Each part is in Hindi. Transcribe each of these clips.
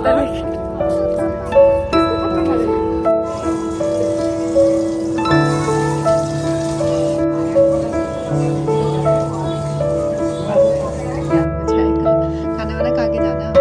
बोलता है। खाना वाना खा के जाना।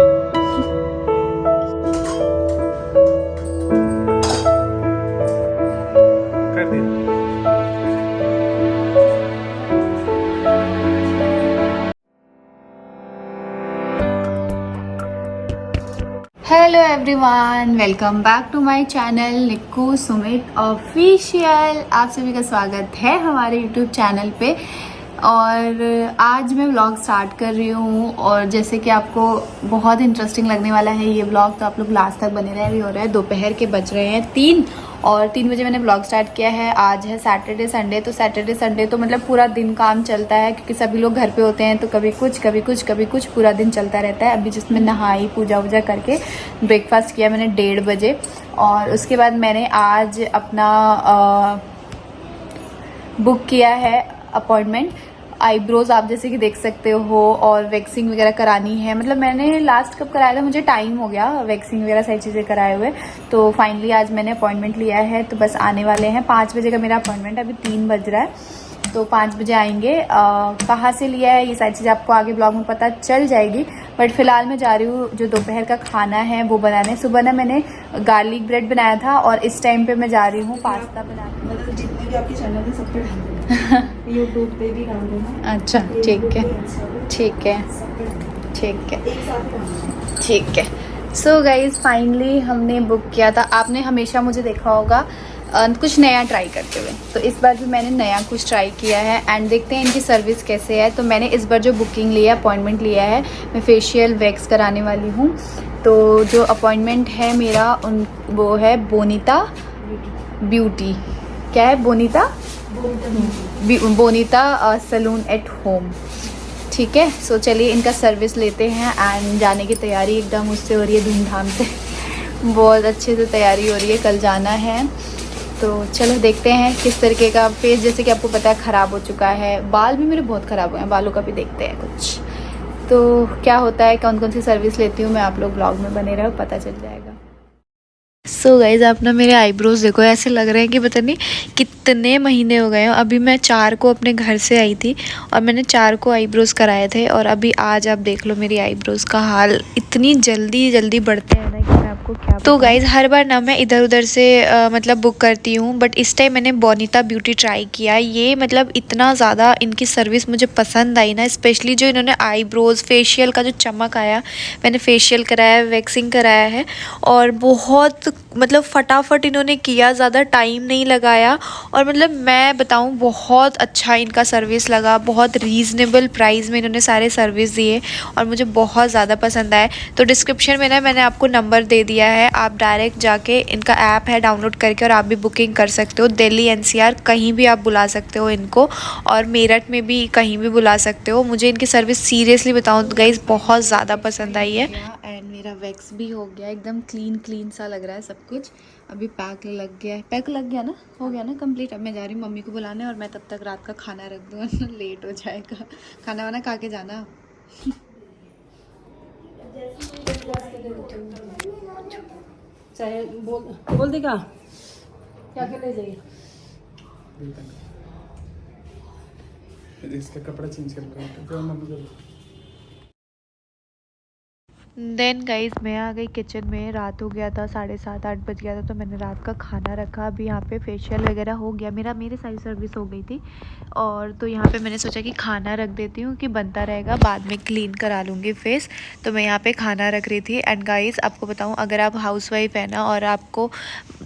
Hello everyone, welcome back to my channel Nikku Sumit official. आप सभी का स्वागत है हमारे यूट्यूब चैनल पे। और आज मैं व्लॉग स्टार्ट कर रही हूँ और जैसे कि आपको बहुत इंटरेस्टिंग लगने वाला है ये व्लॉग, तो आप लोग लास्ट तक बने रहे। अभी हो रहा है दोपहर के, बज रहे हैं 3 और 3 बजे मैंने व्लॉग स्टार्ट किया है। आज है सैटरडे संडे, तो सैटरडे संडे तो मतलब पूरा दिन काम चलता है क्योंकि सभी लोग घर पे होते हैं, तो कभी कुछ पूरा दिन चलता रहता है। अभी जिसमें नहाई पूजा वूजा करके ब्रेकफास्ट किया मैंने 1:30 बजे, और उसके बाद मैंने आज अपना बुक किया है अपॉइंटमेंट। आईब्रोज आप जैसे कि देख सकते हो, और वैक्सिंग वगैरह करानी है। मतलब मैंने लास्ट कब कराया था, मुझे टाइम हो गया वैक्सिंग वगैरह सारी चीज़ें कराए हुए। तो फाइनली आज मैंने अपॉइंटमेंट लिया है, तो बस आने वाले हैं। 5 बजे का मेरा अपॉइंटमेंट है, अभी 3 बज रहा है, तो 5 बजे आएंगे। कहाँ से लिया है ये सारी चीज़ें आपको आगे ब्लॉग में पता चल जाएगी, बट फिलहाल मैं जा रही हूँ जो दोपहर का खाना है वो बनाने। सुबह ना मैंने गार्लिक ब्रेड बनाया था और इस टाइम पे मैं जा रही हूँ पास्ता बनाने। मतलब जितने भी आपके चैनल है सब पे डाल देना, यूट्यूब पे भी डाल देना। अच्छा ठीक है, ठीक है, ठीक है, एक साथ डालना। ठीक है। सो गाइज फाइनली हमने बुक किया था। आपने हमेशा मुझे देखा होगा कुछ नया ट्राई करते हुए, तो इस बार भी मैंने नया कुछ ट्राई किया है एंड देखते हैं इनकी सर्विस कैसे है। तो मैंने इस बार जो बुकिंग लिया, अपॉइंटमेंट लिया है, मैं फेशियल वैक्स कराने वाली हूँ। तो जो अपॉइंटमेंट है मेरा वो है बोनीता ब्यूटी। क्या है? बोनीता सैलून एट होम। ठीक है, सो चलिए इनका सर्विस लेते हैं एंड जाने की तैयारी एकदम उससे हो रही है, धूमधाम से। बहुत अच्छे से तैयारी हो रही है, कल जाना है। तो चलो देखते हैं किस तरीके का। फेस जैसे कि आपको पता है ख़राब हो चुका है, बाल भी मेरे बहुत ख़राब हुए हैं, बालों का भी देखते हैं कुछ तो क्या होता है, कौन कौन सी सर्विस लेती हूँ मैं। आप लोग ब्लॉग में बने रहो, पता चल जाएगा। सो गाइज आप ना मेरे आईब्रोज देखो, ऐसे लग रहे हैं कि पता नहीं कितने महीने हो गए हैं। अभी मैं 4 को अपने घर से आई थी और मैंने 4 को आईब्रोज कराए थे, और अभी आज आप देख लो मेरी आईब्रोज का हाल। इतनी जल्दी बढ़ते हैं ना कि मैं आपको क्या। तो गाइज हर बार ना मैं इधर उधर से मतलब बुक करती हूँ, बट इस टाइम मैंने बोनीता ब्यूटी ट्राई किया। ये मतलब इतना ज़्यादा इनकी सर्विस मुझे पसंद आई ना, स्पेशली जो इन्होंने आईब्रोज फेशियल का जो चमक आया। मैंने फेशियल कराया है, वैक्सिंग कराया है, और बहुत मतलब फटाफट इन्होंने किया, ज़्यादा टाइम नहीं लगाया। और मतलब मैं बताऊं बहुत अच्छा इनका सर्विस लगा, बहुत रीज़नेबल प्राइस में इन्होंने सारे सर्विस दिए और मुझे बहुत ज़्यादा पसंद आए। तो डिस्क्रिप्शन में ना मैंने आपको नंबर दे दिया है, आप डायरेक्ट जाके इनका ऐप है डाउनलोड करके और आप भी बुकिंग कर सकते हो। दिल्ली एनसीआर कहीं भी आप बुला सकते हो इनको, और मेरठ में भी कहीं भी बुला सकते हो। मुझे इनकी सर्विस सीरियसली बताऊँ तो गाइस बहुत ज़्यादा पसंद आई है। एंड मेरा वैक्स भी हो गया, एकदम क्लीन सा लग रहा है सब कुछ। अभी पैक लग गया है, पैक लग गया ना, हो गया ना कंप्लीट। अब मैं जा रही हूँ मम्मी को बुलाने, और मैं तब तक रात का खाना रख दूँ वरना लेट हो जाएगा। खाना वाना खा के जाना। चाहे बोल देगा क्या क्या ले जाइए। इसका कपड़ा चेंज कर। देन गाइज मैं आ गई किचन में। रात हो गया था, 7:30-8 बज गया था, तो मैंने रात का खाना रखा। अभी यहाँ पे फेशियल वगैरह हो गया मेरी सारी सर्विस हो गई थी, और तो यहाँ पे मैंने सोचा कि खाना रख देती हूँ कि बनता रहेगा, बाद में क्लीन करा लूँगी फेस। तो मैं यहाँ पे खाना रख रही थी। एंड गाइज आपको बताऊँ, अगर आप हाउसवाइफ है ना और आपको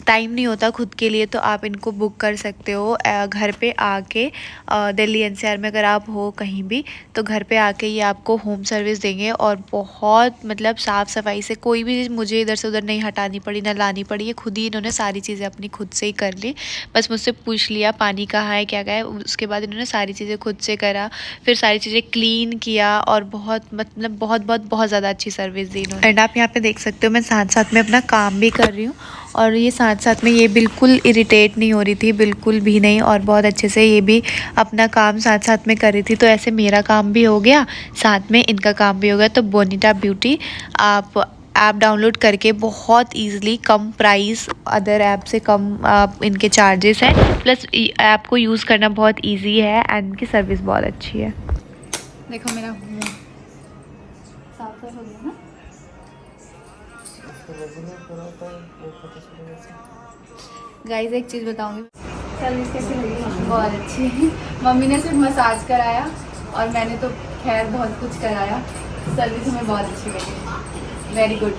टाइम नहीं होता खुद के लिए, तो आप इनको बुक कर सकते हो घर पे आके। दिल्ली एनसीआर में अगर आप हो कहीं भी, तो घर पे आके ये आपको होम सर्विस देंगे, और बहुत मतलब साफ़ सफाई से, कोई भी चीज़ मुझे इधर से उधर नहीं हटानी पड़ी, ना लानी पड़ी। ये खुद ही इन्होंने सारी चीज़ें अपनी खुद से ही कर ली। बस मुझसे पूछ लिया पानी कहाँ है, क्या है, उसके बाद इन्होंने सारी चीज़ें खुद से करा, फिर सारी चीज़ें क्लीन किया, और बहुत मतलब बहुत ज़्यादा अच्छी सर्विस दी इन्होंने। एंड आप यहाँ पे देख सकते हो मैं साथ साथ में अपना काम भी कर रही हूँ, और ये साथ साथ में ये बिल्कुल इरिटेट नहीं हो रही थी, बिल्कुल भी नहीं, और बहुत अच्छे से ये भी अपना काम साथ साथ में कर रही थी। तो ऐसे मेरा काम भी हो गया, साथ में इनका काम भी हो गया। तो बोनीता ब्यूटी आप ऐप डाउनलोड करके बहुत ईजिली कम प्राइस, अदर ऐप से कम इनके चार्जेस हैं, प्लस ऐप को यूज़ करना बहुत इजी है एंड इनकी सर्विस बहुत अच्छी है। देखो मेरा मुँह साफ हो गया ना। गाइस एक चीज़ बताऊंगी, सर्विस कैसी लगी? बहुत अच्छी है। मम्मी ने सिर्फ मसाज कराया और मैंने तो खैर बहुत कुछ कराया। सर्विस हमें बहुत अच्छी लगी, वेरी गुड।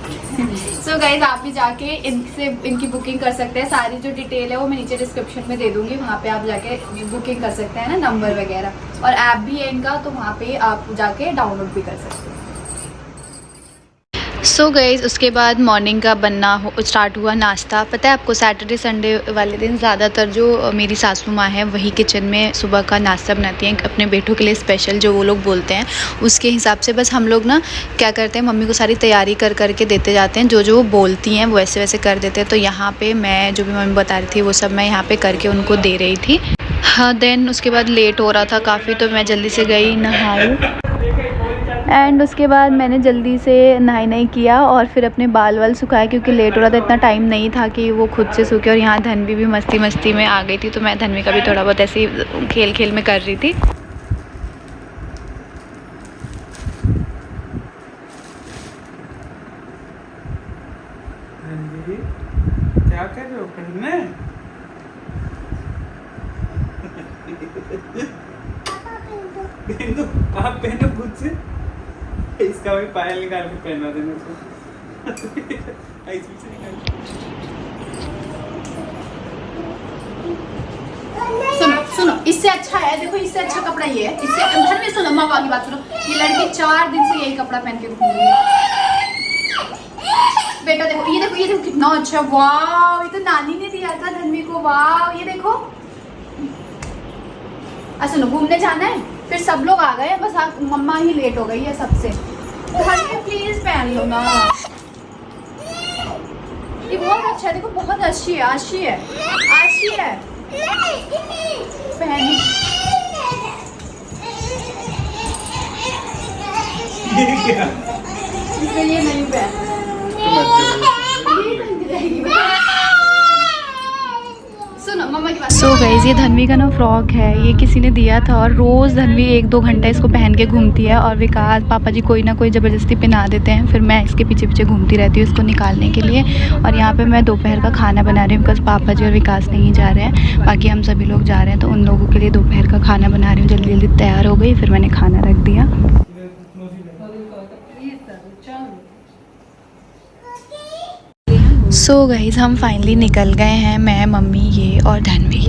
सो गाइज आप भी जाके इनसे इनकी बुकिंग कर सकते हैं। सारी जो डिटेल है वो मैं नीचे डिस्क्रिप्शन में दे दूंगी, वहाँ पे आप जाके बुकिंग कर सकते हैं ना, नंबर वगैरह, और ऐप भी है इनका, तो वहाँ पे आप जाके डाउनलोड भी कर सकते हैं। सो गाइज उसके बाद मॉर्निंग का बनना स्टार्ट हुआ नाश्ता। पता है आपको सैटरडे संडे वाले दिन ज़्यादातर जो मेरी सासू माँ है वही किचन में सुबह का नाश्ता बनाती हैं अपने बेटों के लिए स्पेशल, जो वो लोग बोलते हैं उसके हिसाब से। बस हम लोग ना क्या करते हैं, मम्मी को सारी तैयारी कर करके देते जाते हैं, जो जो वो बोलती हैं वैसे वैसे कर देते हैं। तो यहाँ पे मैं जो भी मम्मी बता रही थी वो सब मैं यहाँ पे करके उनको दे रही थी। हाँ, देन उसके बाद लेट हो रहा था काफ़ी, तो मैं जल्दी से गई नहाई, एंड उसके बाद मैंने जल्दी से नहाई किया और फिर अपने बाल वाल सुखाए, क्योंकि लेट हो रहा था, इतना टाइम नहीं था कि वो खुद से सूखे। और यहाँ धनवी भी मस्ती मस्ती में आ गई थी, तो मैं धनवी का भी थोड़ा बहुत ऐसे ही खेल खेल में कर रही थी। क्या कर रहे हो पढ़ने? आप पहनो खुद से। इसका भी पायल निकाल के पहना देना उसको। सुनो सुनो, इससे अच्छा है, देखो इससे अच्छा कपड़ा ये है, इससे घर में सुनो, माँ की बात सुनो, ये लड़की 4 दिन से यही कपड़ा पहन के घूम रही है। बेटा देखो, ये देखो, ये देखो कितना अच्छा, वाह, ये तो नानी ने दिया था धनवी को, वाह, ये देखो। अच्छा सुनो, घूमने जाना है, फिर सब लोग आ गए, बस आप मम्मा ही लेट हो गई है सबसे। धनवी प्लीज पहन लो ना, ये बहुत अच्छा है, देखो बहुत अच्छी है, अच्छी है, अच्छी है, पहनी। ये नहीं पहन, सो गाइस ये धनवी का ना फ्रॉक है, ये किसी ने दिया था और रोज़ धनवी 1-2 घंटा इसको पहन के घूमती है, और विकास पापा जी कोई ना कोई ज़बरदस्ती पहना देते हैं, फिर मैं इसके पीछे पीछे घूमती रहती हूँ इसको निकालने के लिए। और यहाँ पे मैं दोपहर का खाना बना रही हूँ, बिकॉज पापा जी और विकास नहीं जा रहे हैं, बाकी हम सभी लोग जा रहे हैं, तो उन लोगों के लिए दोपहर का खाना बना रही हूँ। जल्दी जल्दी तैयार हो गई, फिर मैंने खाना रख दिया। सो गाइस हम फाइनली निकल गए हैं, मैं, मम्मी, ये और धनवी।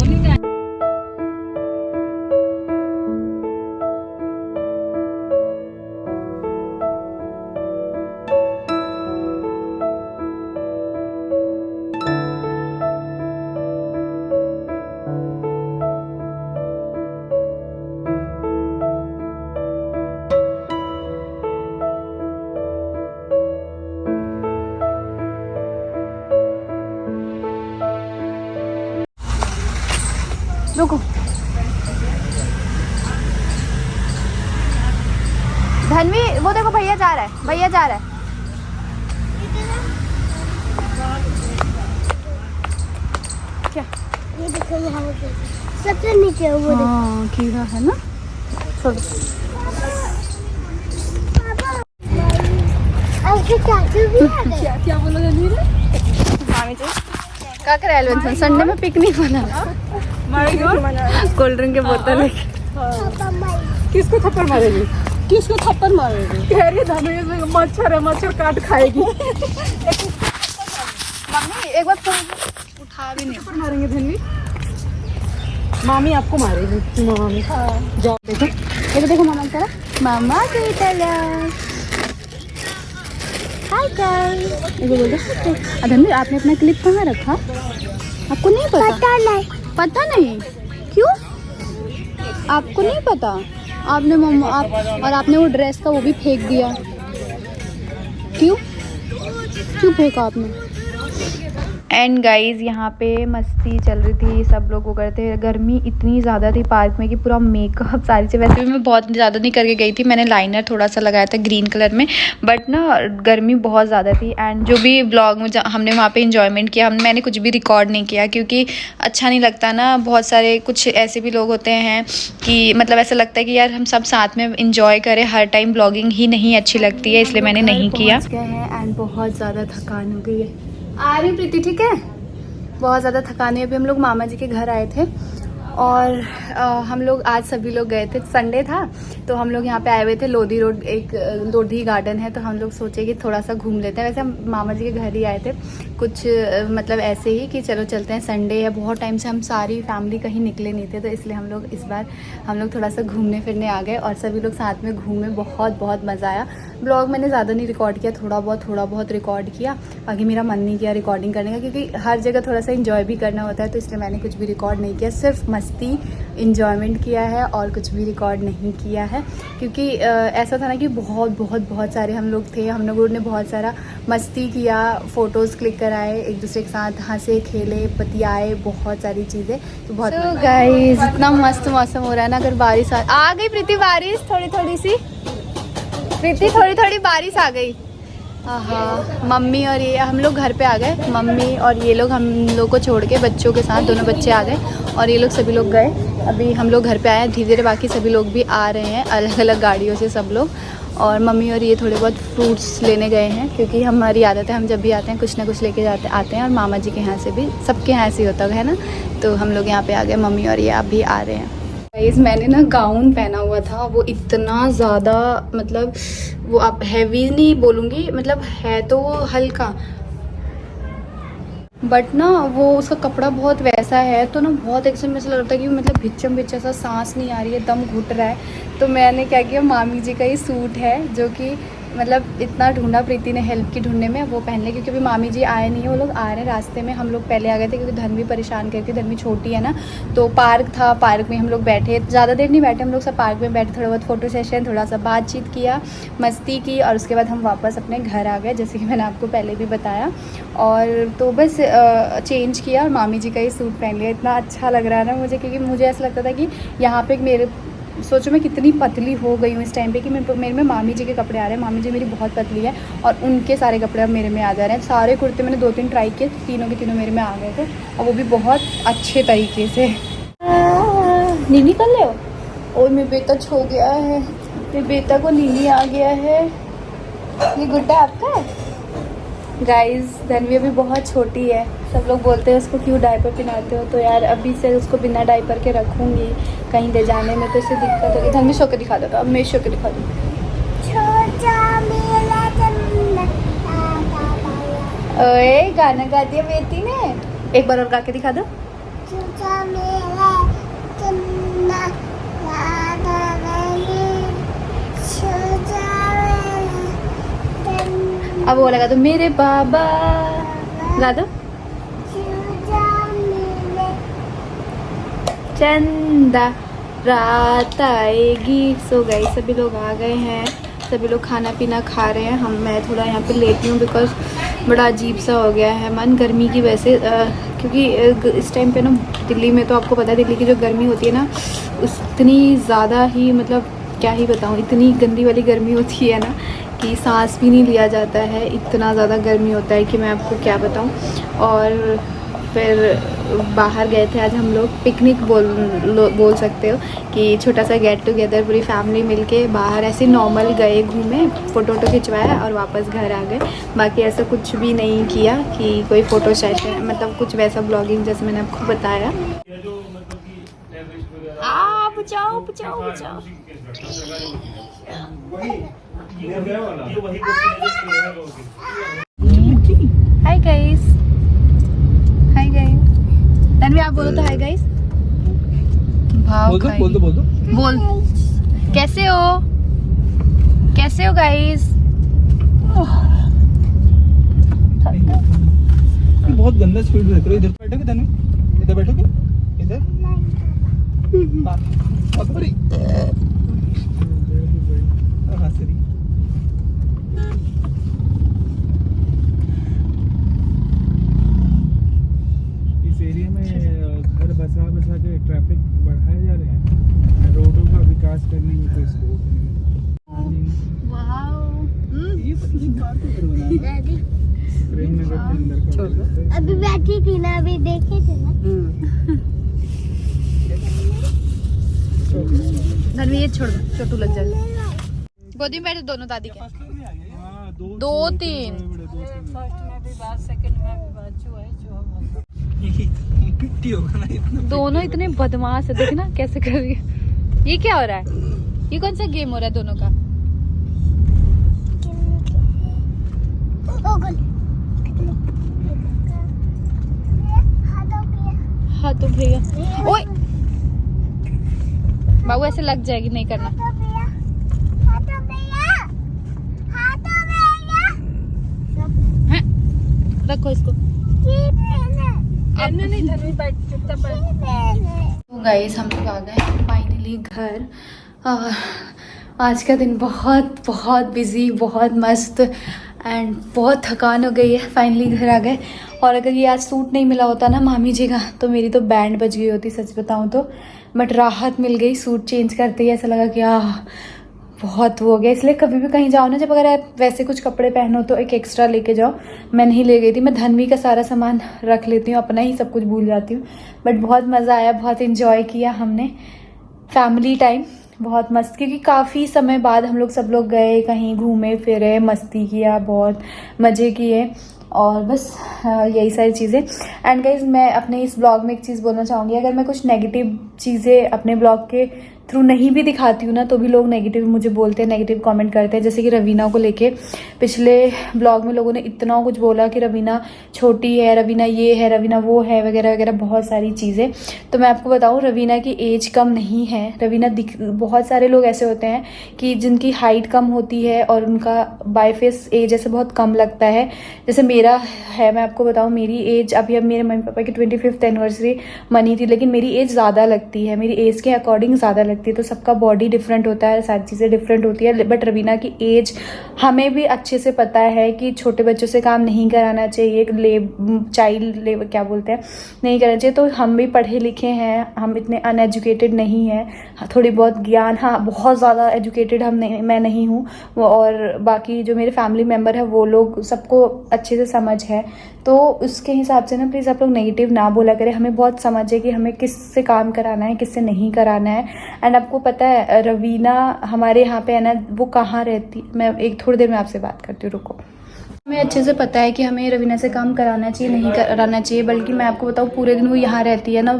रुको, धनवी वो देखो भैया जा रहा है, भैया जा रहा है। क्या ये देखो, यहाँ सबसे नीचे वो देखो। हाँ कीड़ा है ना। क्या बोला धनवी ने? क्या करे संडे में पिकनिक बना, कोल्ड ड्रिंक के बोतल है। किसको थप्पड़ मारेगी? किसको थप्पड़ मारेगी? कह रही धनवी से मच्छर है, मच्छर काट खाएगी। मम्मी एक बार फोन उठा भी नहीं, मारेंगे धनवी, मामी आपको मारेगी। मामी जाओ, देखो देखो देखो मामा की तरफ, मामा की तरफ। हाय गाइस, धनवी आपने अपना क्लिप कहाँ रखा? आपको नहीं पता? पता नहीं। पता नहीं क्यों? आपको नहीं पता? आपने मम्मा और आपने वो ड्रेस का वो भी फेंक दिया, क्यों क्यों फेंका आपने? एंड गाइज यहाँ पे मस्ती चल रही थी, सब लोग वो करते। गर्मी इतनी ज़्यादा थी पार्क में कि पूरा मेकअप सारी चीज़, वैसे भी मैं बहुत ज़्यादा नहीं करके गई थी, मैंने लाइनर थोड़ा सा लगाया था ग्रीन कलर में, बट ना गर्मी बहुत ज़्यादा थी। एंड जो भी ब्लॉग में हमने वहाँ पे इंजॉयमेंट किया, मैंने कुछ भी रिकॉर्ड नहीं किया क्योंकि अच्छा नहीं लगता ना। बहुत सारे कुछ ऐसे भी लोग होते हैं कि मतलब ऐसा लगता है कि यार हम सब साथ में इंजॉय करें, हर टाइम ब्लॉगिंग ही नहीं अच्छी लगती है, इसलिए मैंने नहीं किया। एंड बहुत ज़्यादा थकान हो गई है। आ रही प्रीति, ठीक है? बहुत ज़्यादा थकान है। अभी हम लोग मामा जी के घर आए थे और हम लोग आज सभी लोग गए थे, संडे था तो हम लोग यहाँ पे आए हुए थे। लोधी रोड एक लोधी गार्डन है, तो हम लोग सोचे कि थोड़ा सा घूम लेते हैं। वैसे हम मामा जी के घर ही आए थे, कुछ मतलब ऐसे ही कि चलो चलते हैं, संडे है। बहुत टाइम से हम सारी फैमिली कहीं निकले नहीं थे, तो इसलिए हम लोग इस बार हम लोग थोड़ा सा घूमने फिरने आ गए और सभी लोग साथ में घूमे। बहुत मज़ा आया। ब्लॉग मैंने ज़्यादा नहीं रिकॉर्ड किया, थोड़ा बहुत रिकॉर्ड किया, बाकी मेरा मन नहीं किया रिकॉर्डिंग करने का क्योंकि हर जगह थोड़ा सा इंजॉय भी करना होता है, तो इसलिए मैंने कुछ भी रिकॉर्ड नहीं किया। सिर्फ मस्ती इंजॉयमेंट किया है और कुछ भी रिकॉर्ड नहीं किया है क्योंकि ऐसा था ना कि बहुत सारे हम लोग थे, हम लोगों ने बहुत सारा मस्ती किया, फ़ोटोज़ क्लिक कराए, एक दूसरे के साथ हंसे खेले बतियाए, बहुत सारी चीज़ें। तो बहुत गाइस इतना मस्त मौसम हो रहा है ना। अगर बारिश आ गई प्रीति, बारिश थोड़ी सी प्रीति, थोड़ी बारिश आ गई। हाँ, मम्मी और ये हम लोग घर पे आ गए, मम्मी और ये लोग हम लोग को छोड़ के बच्चों के साथ, दोनों बच्चे आ गए और ये लोग सभी लोग गए। अभी हम लोग घर पे आए हैं, धीरे धीरे बाकी सभी लोग भी आ रहे हैं, अलग अलग गाड़ियों से सब लोग। और मम्मी और ये थोड़े बहुत फ्रूट्स लेने गए हैं क्योंकि हमारी आदत है, हम जब भी आते हैं कुछ ना कुछ लेके आते हैं। और मामा जी के यहाँ से भी, सबके यहाँ से होता है ना, तो हम लोग यहाँ पे आ गए, मम्मी और ये अभी आ रहे हैं। गाइस मैंने ना गाउन पहना हुआ था, वो इतना ज़्यादा मतलब वो आप हैवी नहीं बोलूँगी, मतलब है तो वो हल्का, बट ना वो उसका कपड़ा बहुत वैसा है, तो ना बहुत एकदम ऐसा लगता है कि मतलब भिच्चा सा, सांस नहीं आ रही है, दम घुट रहा है। तो मैंने क्या किया, मामी जी का ही सूट है जो कि मतलब इतना ढूंढा प्रीति ने हेल्प की ढूंढने में, वो पहन ले क्योंकि अभी मामी जी आए नहीं है, वो लोग आ रहे हैं रास्ते में। हम लोग पहले आ गए थे क्योंकि धर्मी परेशान करती, धर्मी छोटी है ना, तो पार्क था, पार्क में हम लोग बैठे, ज़्यादा देर नहीं बैठे हम लोग सब, पार्क में बैठे, थोड़ा बहुत फ़ोटो सेशन, थोड़ा सा बातचीत किया, मस्ती की और उसके बाद हम वापस अपने घर आ गए, जैसे कि मैंने आपको पहले भी बताया। और तो बस चेंज किया और मामी जी का ही सूट पहन लिया। इतना अच्छा लग रहा है ना मुझे, क्योंकि मुझे ऐसा लगता था कि यहाँ पे मेरे, सोचो मैं कितनी पतली हो गई हूँ इस टाइम पे कि मेरे में मामी जी के कपड़े आ रहे हैं। मामी जी मेरी बहुत पतली है और उनके सारे कपड़े अब मेरे में आ जा रहे हैं। सारे कुर्ते मैंने 2-3 ट्राई किए, तीनों के तीनों मेरे में आ गए थे और वो भी बहुत अच्छे तरीके से। नीनी कर ले, और मेरा बेटा छो गया है, मेरे बेटा को नीनी आ गया है। ये गुड्डा आपका है? गाइस धनवी अभी बहुत छोटी है, सब लोग बोलते हैं उसको क्यों डायपर पहनाते हो, तो यार अभी से उसको बिना डायपर के रखूँगी, कहीं ले जाने में तो इससे दिक्कत होगी। धनवी शो के दिखा दो, अब मैं शो के दिखा दूँ। ओए गाना गा दिया बेटी ने, एक बार और गा के दिखा दो। अब वो लगा दो, मेरे बाबा गा दो। चंदा रात आएगी। सो गई, सभी लोग आ गए हैं, सभी लोग खाना पीना खा रहे हैं। मैं थोड़ा यहाँ पे लेटी हूँ बिकॉज बड़ा अजीब सा हो गया है मन, गर्मी की वजह से, क्योंकि इस टाइम पे ना दिल्ली में, तो आपको पता है दिल्ली की जो गर्मी होती है ना, उतनी ज़्यादा ही, मतलब क्या ही बताऊँ, इतनी गंदी वाली गर्मी होती है ना कि सांस भी नहीं लिया जाता है, इतना ज़्यादा गर्मी होता है कि मैं आपको क्या बताऊँ। और फिर बाहर गए थे आज हम लोग, पिकनिक बोल सकते हो कि छोटा सा गेट टुगेदर, पूरी फैमिली मिलके बाहर ऐसे नॉर्मल गए, घूमे, फ़ोटो खिंचवाया और वापस घर आ गए। बाकी ऐसा कुछ भी नहीं किया कि कोई फ़ोटो सेशन, मतलब कुछ वैसा ब्लॉगिंग जैसे मैंने आपको बताया। बचाओ बचाओ बचाओ। Hi guys, hi guys, Tanvi आप बोलो तो हाय गाइस। बोल दो बोल। कैसे हो, कैसे हो गाइस? बहुत गंदा स्पीड देख रहे हो। इधर बैठोगे तन्वी, इधर बैठोगे, इधर दादी प्रेम नगर के अंदर का छोड़ दो। अभी बैठी थी ना, अभी देखे थे ना। धनवी ये छोड़ दो, छोटू लग जाएगा। गोदी में बैठे दोनों दादी के। हाँ, दो तीन फर्स्ट में भी बात, सेकंड में भी बात, जो है पिट्टी होगा ना इतना। दोनों इतने बदमाश है, देखना कैसे कर रही है। ये क्या हो रहा है? ये कौन सा गेम हो रहा है दोनों का? हाँ तो भैया, ओए बाबू ऐसे लग जाएगी, नहीं करना। हैं? रखो इसको। नहीं धनी बैठ, चुपचाप बैठ। तो गाइस हम लोग आ गए फाइनली घर। आज का दिन बहुत बहुत बिजी, बहुत मस्त एंड बहुत थकान हो गई है। फाइनली घर आ गए। और अगर ये आज सूट नहीं मिला होता ना मामी जी का, तो मेरी तो बैंड बज गई होती, सच बताऊं तो। बट राहत मिल गई, सूट चेंज करते ही ऐसा लगा कि बहुत वो हो गया। इसलिए कभी भी कहीं जाओ ना, जब अगर आप वैसे कुछ कपड़े पहनो तो एक एक्स्ट्रा लेके जाओ। मैं नहीं ले गई थी, मैं धनवी का सारा सामान रख लेती हूँ, अपना ही सब कुछ भूल जाती हूँ। बट बहुत मज़ा आया, बहुत इन्जॉय किया हमने फैमिली टाइम, बहुत मस्त। क्योंकि काफ़ी समय बाद हम लोग सब लोग गए कहीं, घूमे फिरे, मस्ती किया, बहुत मज़े किए और बस यही सारी चीज़ें। एंड गाइज मैं अपने इस ब्लॉग में एक चीज़ बोलना चाहूँगी, अगर मैं कुछ नेगेटिव चीज़ें अपने ब्लॉग के थ्रू नहीं भी दिखाती हूँ ना, तो भी लोग नेगेटिव मुझे बोलते हैं, नेगेटिव कमेंट करते हैं। जैसे कि रवीना को लेके पिछले ब्लॉग में लोगों ने इतना कुछ बोला कि रवीना छोटी है, रवीना ये है, रवीना वो है, वगैरह वगैरह बहुत सारी चीज़ें। तो मैं आपको बताऊँ, रवीना की एज कम नहीं है। रवीना बहुत सारे लोग ऐसे होते हैं कि जिनकी हाइट कम होती है और उनका बाय फेस एज ऐसे बहुत कम लगता है। जैसे मेरा है, मैं आपको बताऊँ, मेरी एज अभी अब मेरे मम्मी पापा की 25th एनिवर्सरी मनी थी, लेकिन मेरी एज ज़्यादा लगती है, मेरी एज के अकॉर्डिंग ज़्यादा लगती है। तो सबका बॉडी डिफरेंट होता है, सारी चीज़ें डिफरेंट होती है। बट रवीना की एज हमें भी अच्छे से पता है कि छोटे बच्चों से काम नहीं कराना चाहिए, चाइल्ड लेबर क्या बोलते हैं, नहीं करना चाहिए। तो हम भी पढ़े लिखे हैं, हम इतने अनएजुकेटेड नहीं हैं, थोड़ी बहुत ज्ञान, हाँ बहुत ज़्यादा एजुकेटेड मैं नहीं हूँ। और बाकी जो मेरे फैमिली मेम्बर है वो लोग, सबको अच्छे से समझ है। तो उसके हिसाब से ना प्लीज़ आप लोग नेगेटिव ना बोला करें। हमें बहुत समझ है कि हमें किससे काम कराना है, किससे नहीं कराना है। एंड आपको पता है रवीना हमारे यहाँ पे है ना, वो कहाँ रहती, मैं एक थोड़ी देर में आपसे बात करती हूँ, रुको। हमें अच्छे से पता है कि हमें रवीना से काम कराना चाहिए, नहीं कराना चाहिए। बल्कि मैं आपको बताऊँ, पूरे दिन वो यहाँ रहती है ना,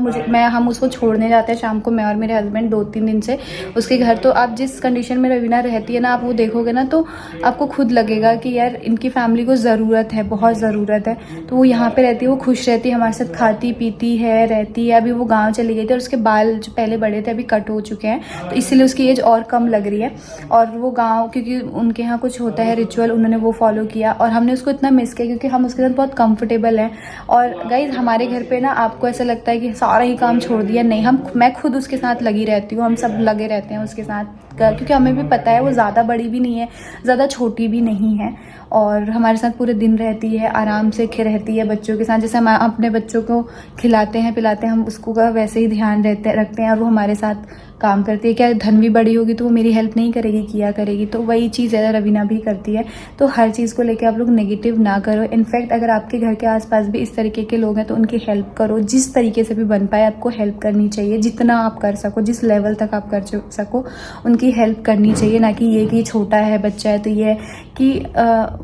हम उसको छोड़ने जाते हैं शाम को, मैं और मेरे हस्बैंड 2-3 दिन से उसके घर। तो आप जिस कंडीशन में रवीना रहती है ना, आप वो देखोगे ना, तो आपको खुद लगेगा कि यार इनकी फैमिली को ज़रूरत है, बहुत ज़रूरत है। तो वो यहाँ पर रहती है, वो खुश रहती है, हमारे साथ खाती पीती है, रहती है। अभी वो गाँव चली गई थी और उसके बाल जो पहले बड़े थे अभी कट हो चुके हैं, तो इसलिए उसकी एज और कम लग रही है। और वो गाँव, क्योंकि उनके यहाँ कुछ होता है रिचुअल, उन्होंने वो फॉलो किया और हमने उसको इतना मिस किया, क्योंकि हम उसके साथ बहुत कंफर्टेबल हैं। और गाइज हमारे घर पे ना, आपको ऐसा लगता है कि सारा ही काम छोड़ दिया, नहीं, मैं खुद उसके साथ लगी रहती हूँ, हम सब लगे रहते हैं उसके साथ, क्योंकि हमें भी पता है वो ज़्यादा बड़ी भी नहीं है, ज़्यादा छोटी भी नहीं है। और हमारे साथ पूरे दिन रहती है, आराम से रहती है बच्चों के साथ। जैसे हम अपने बच्चों को खिलाते हैं पिलाते हैं, हम उसको का वैसे ही ध्यान रखते हैं और वो हमारे साथ काम करती है। क्या धनवी बड़ी होगी तो वो मेरी हेल्प नहीं करेगी, किया करेगी। तो वही चीज़ है, रवीना भी करती है। तो हर चीज़ को लेकर आप लोग नेगेटिव ना करो। इनफैक्ट अगर आपके घर के आसपास भी इस तरीके के लोग हैं तो उनकी हेल्प करो, जिस तरीके से भी बन पाए आपको हेल्प करनी चाहिए। जितना आप कर सको, जिस लेवल तक आप कर सको उनकी हेल्प करनी चाहिए। ना कि ये कि छोटा है बच्चा है तो ये कि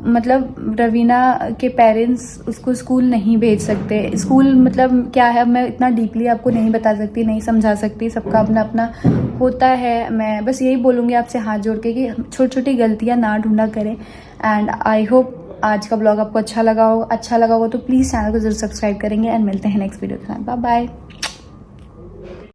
मतलब रवीना के पेरेंट्स उसको स्कूल नहीं भेज सकते। स्कूल मतलब क्या है, मैं इतना डीपली आपको नहीं बता सकती, नहीं समझा सकती, सबका अपना अपना होता है। मैं बस यही बोलूँगी आपसे हाथ जोड़ के कि छोटी छोटी गलतियाँ ना ढूंढा करें। एंड आई होप आज का ब्लॉग आपको अच्छा लगा होगा तो प्लीज़ चैनल को जरूर सब्सक्राइब करेंगे। एंड मिलते हैं नेक्स्ट वीडियो के साथ। Bye bye.